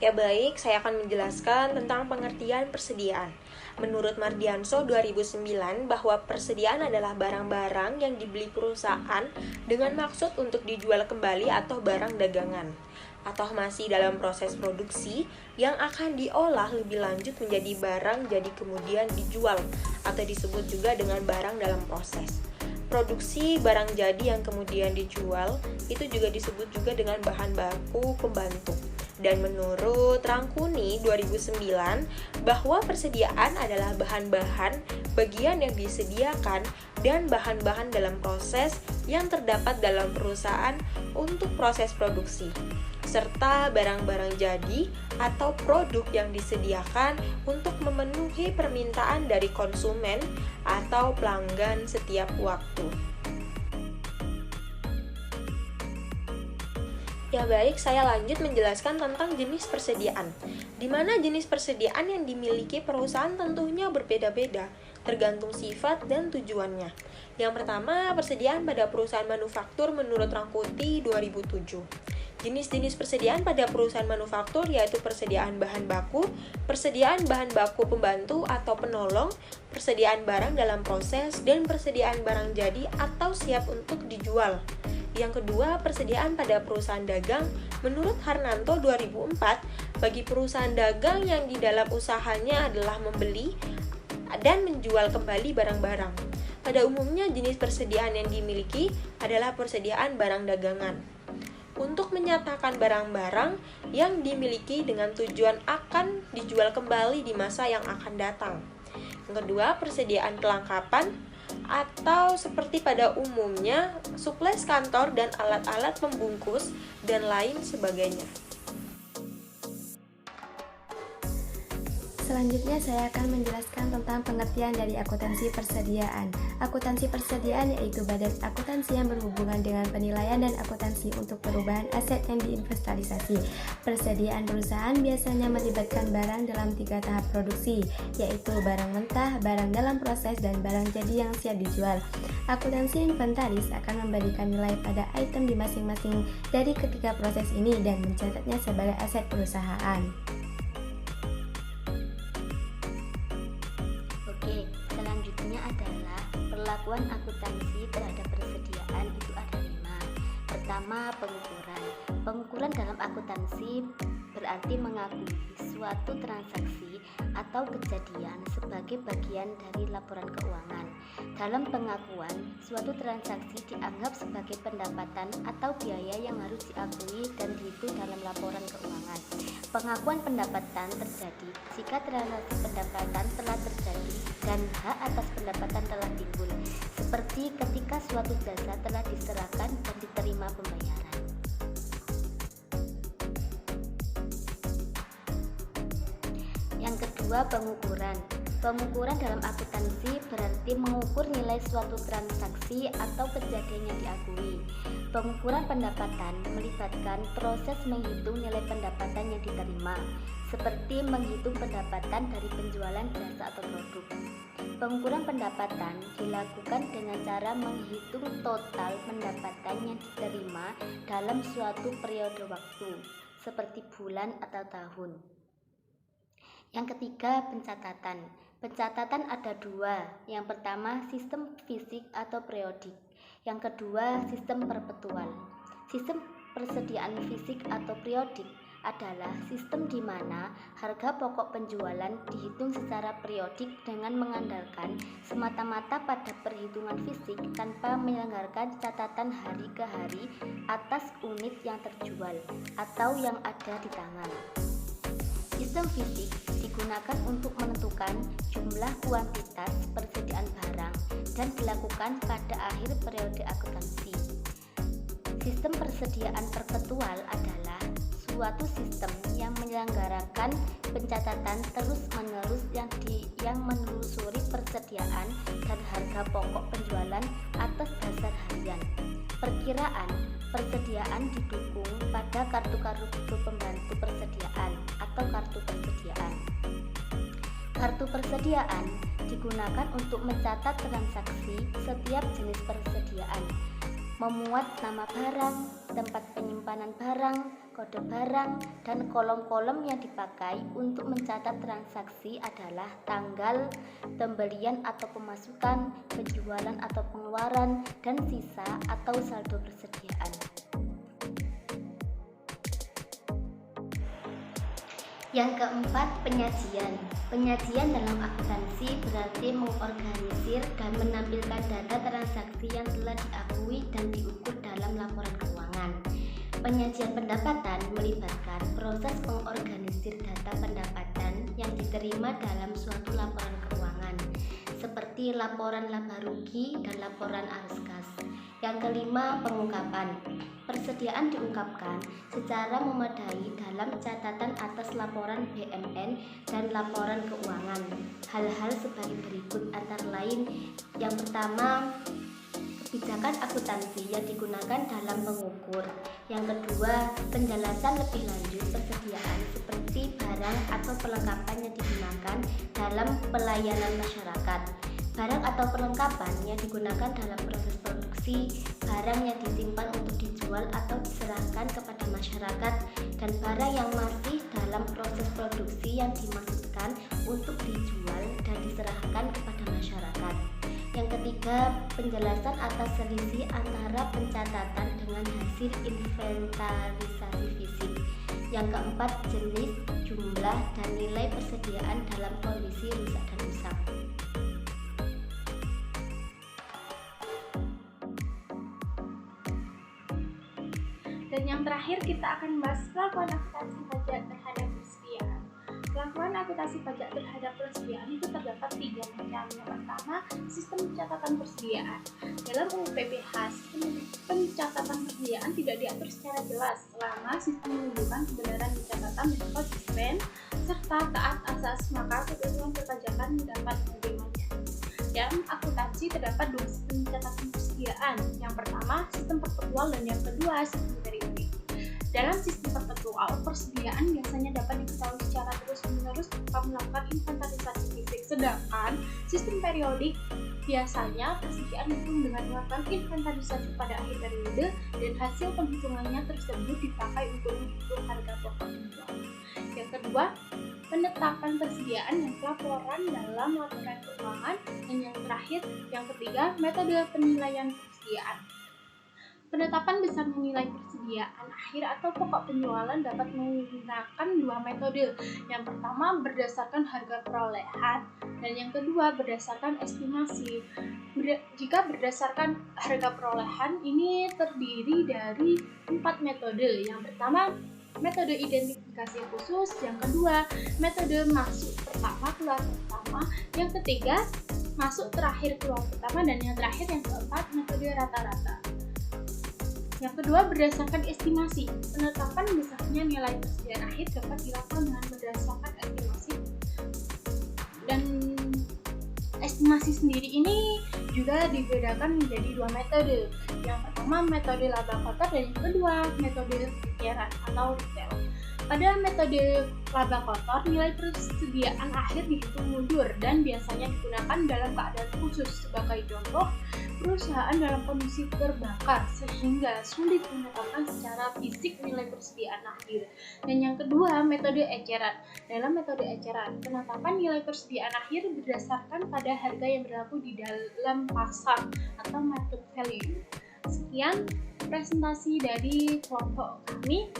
Ya baik, saya akan menjelaskan tentang pengertian persediaan. Menurut Mardianso 2009 bahwa persediaan adalah barang-barang yang dibeli perusahaan dengan maksud untuk dijual kembali atau barang dagangan atau masih dalam proses produksi yang akan diolah lebih lanjut menjadi barang jadi kemudian dijual atau disebut juga dengan barang dalam proses. Produksi barang jadi yang kemudian dijual itu juga disebut juga dengan bahan baku pembantu. Dan menurut Rangkuni 2009 bahwa persediaan adalah bahan-bahan bagian yang disediakan dan bahan-bahan dalam proses yang terdapat dalam perusahaan untuk proses produksi serta barang-barang jadi atau produk yang disediakan untuk memenuhi permintaan dari konsumen atau pelanggan setiap waktu. Ya baik, saya lanjut menjelaskan tentang jenis persediaan. Di mana jenis persediaan yang dimiliki perusahaan tentunya berbeda-beda, tergantung sifat dan tujuannya. Yang pertama, persediaan pada perusahaan manufaktur menurut Rangkuti 2007. Jenis-jenis persediaan pada perusahaan manufaktur yaitu persediaan bahan baku pembantu atau penolong, persediaan barang dalam proses, dan persediaan barang jadi atau siap untuk dijual. Yang kedua, persediaan pada perusahaan dagang menurut Harnanto 2004 bagi perusahaan dagang yang di dalam usahanya adalah membeli dan menjual kembali barang-barang. Pada umumnya jenis persediaan yang dimiliki adalah persediaan barang dagangan. Untuk menyatakan barang-barang yang dimiliki dengan tujuan akan dijual kembali di masa yang akan datang. Yang kedua, persediaan kelengkapan atau seperti pada umumnya suples kantor dan alat-alat pembungkus dan lain sebagainya. Selanjutnya saya akan menjelaskan tentang pengertian dari akuntansi persediaan. Akuntansi persediaan yaitu badan akuntansi yang berhubungan dengan penilaian dan akuntansi untuk perubahan aset yang diinventarisasi. Persediaan perusahaan biasanya melibatkan barang dalam 3 tahap produksi, yaitu barang mentah, barang dalam proses, dan barang jadi yang siap dijual. Akuntansi inventaris akan memberikan nilai pada item di masing-masing dari ketiga proses ini dan mencatatnya sebagai aset perusahaan. Selanjutnya adalah perlakuan akuntansi terhadap persediaan itu ada 5. Pertama, pengukuran. Pengukuran dalam akuntansi berarti mengakui suatu transaksi atau kejadian sebagai bagian dari laporan keuangan. Dalam pengakuan, suatu transaksi dianggap sebagai pendapatan atau biaya yang harus diakui dan dihitung dalam laporan keuangan. Pengakuan pendapatan terjadi jika transaksi pendapatan telah terjadi dan hak atas pendapatan telah timbul, seperti ketika suatu jasa telah diserahkan dan diterima pembayaran. Yang kedua, pengukuran. Pengukuran dalam akuntansi berarti mengukur nilai suatu transaksi atau kejadian yang diakui. Pengukuran pendapatan melibatkan proses menghitung nilai pendapatan yang diterima, seperti menghitung pendapatan dari penjualan jasa atau produk. Pengukuran pendapatan dilakukan dengan cara menghitung total pendapatan yang diterima dalam suatu periode waktu, seperti bulan atau tahun. Yang ketiga, pencatatan. Pencatatan ada 2. Yang pertama, sistem fisik atau periodik. Yang kedua, sistem perpetual. Sistem persediaan fisik atau periodik adalah sistem di mana harga pokok penjualan dihitung secara periodik dengan mengandalkan semata-mata pada perhitungan fisik tanpa menyelenggarakan catatan hari ke hari atas unit yang terjual atau yang ada di tangan. Sistem fisik digunakan untuk menentukan jumlah kuantitas persediaan barang dan dilakukan pada akhir periode akuntansi. Sistem persediaan perpetual adalah suatu sistem yang menyelenggarakan pencatatan terus-menerus yang menelusuri persediaan dan harga pokok penjualan atas dasar harian. Perkiraan persediaan didukung pada kartu-kartu pembantu persediaan atau kartu persediaan. Kartu persediaan digunakan untuk mencatat transaksi setiap jenis persediaan, memuat nama barang, tempat penyimpanan barang, kode barang, dan kolom-kolom yang dipakai untuk mencatat transaksi adalah tanggal, pembelian atau pemasukan, penjualan atau pengeluaran, dan sisa atau saldo persediaan. Yang keempat, penyajian. Penyajian dalam akuntansi berarti mengorganisir dan menampilkan data transaksi yang telah diakui dan diukur dalam laporan keuangan. Penyajian pendapatan melibatkan proses mengorganisir data pendapatan yang diterima dalam suatu laporan keuangan, seperti laporan laba rugi dan laporan arus kas. Yang kelima, pengungkapan. Persediaan diungkapkan secara memadai dalam catatan atas laporan BMN dan laporan keuangan. Hal-hal sebagai berikut antara lain. Yang pertama, kebijakan akuntansi yang digunakan dalam mengukur. Yang kedua, penjelasan lebih lanjut persediaan seperti barang atau perlengkapan yang digunakan dalam pelayanan masyarakat. Barang atau perlengkapan yang digunakan dalam proses produksi, barang yang disimpan untuk dijual atau diserahkan kepada masyarakat, dan barang yang masih dalam proses produksi yang dimaksudkan untuk dijual dan diserahkan kepada masyarakat. Yang ketiga, penjelasan atas selisih antara pencatatan dengan hasil inventarisasi fisik. Yang keempat, jenis, jumlah, dan nilai persediaan dalam kondisi rusak dan rusak. Dan yang terakhir kita akan membahas pelakuan akuntansi pajak terhadap persediaan. Pelakuan akuntansi pajak terhadap persediaan itu terdapat 3 macam. Yang pertama, sistem pencatatan persediaan. Dalam UU PPH, sistem pencatatan persediaan tidak diatur secara jelas selama sistem menunjukkan kebenaran pencatatan dan konsisten serta taat asas, maka ketentuan perpajakan dapat menerimanya. Dalam akuntansi terdapat 2 sistem pencatatan persediaan. Yang pertama, sistem perpetual, dan yang kedua, sistem periodik. Dalam sistem perpetual, persediaan biasanya dapat diketahui secara terus-menerus tanpa melakukan inventarisasi fisik. Sedangkan sistem periodik biasanya persediaan dihitung dengan melakukan inventarisasi pada akhir periode dan hasil penghitungannya tersebut dipakai untuk menghitung harga pokok penjualan. Yang kedua, penetapan persediaan dan pelaporan dalam laporan keuangan, dan yang terakhir, yang ketiga, metode penilaian persediaan. Penetapan besar nilai persediaan akhir atau pokok penjualan dapat menggunakan 2 metode. Yang pertama berdasarkan harga perolehan, dan yang kedua berdasarkan estimasi. Jika berdasarkan harga perolehan, ini terdiri dari 4 metode. Yang pertama, metode identifikasi khusus, yang kedua, metode masuk pertama keluar pertama, yang ketiga, masuk terakhir keluar pertama, dan yang terakhir yang keempat, metode rata-rata. Yang kedua, berdasarkan estimasi. Penetapan besarnya nilai persediaan akhir dapat dilakukan dengan berdasarkan estimasi. Dan estimasi sendiri ini juga dibedakan menjadi 2 metode. Yang pertama, metode laba kotor, dan yang kedua, metode eceran atau retail. Pada metode laba kotor, nilai persediaan akhir dihitung mundur dan biasanya digunakan dalam keadaan khusus. Sebagai contoh, perusahaan dalam kondisi terbakar sehingga sulit menetapkan secara fisik nilai persediaan akhir. Dan yang kedua, metode eceran. Dalam metode eceran, penetapan nilai persediaan akhir berdasarkan pada harga yang berlaku di dalam pasar atau market value. Sekian presentasi dari kelompok kami.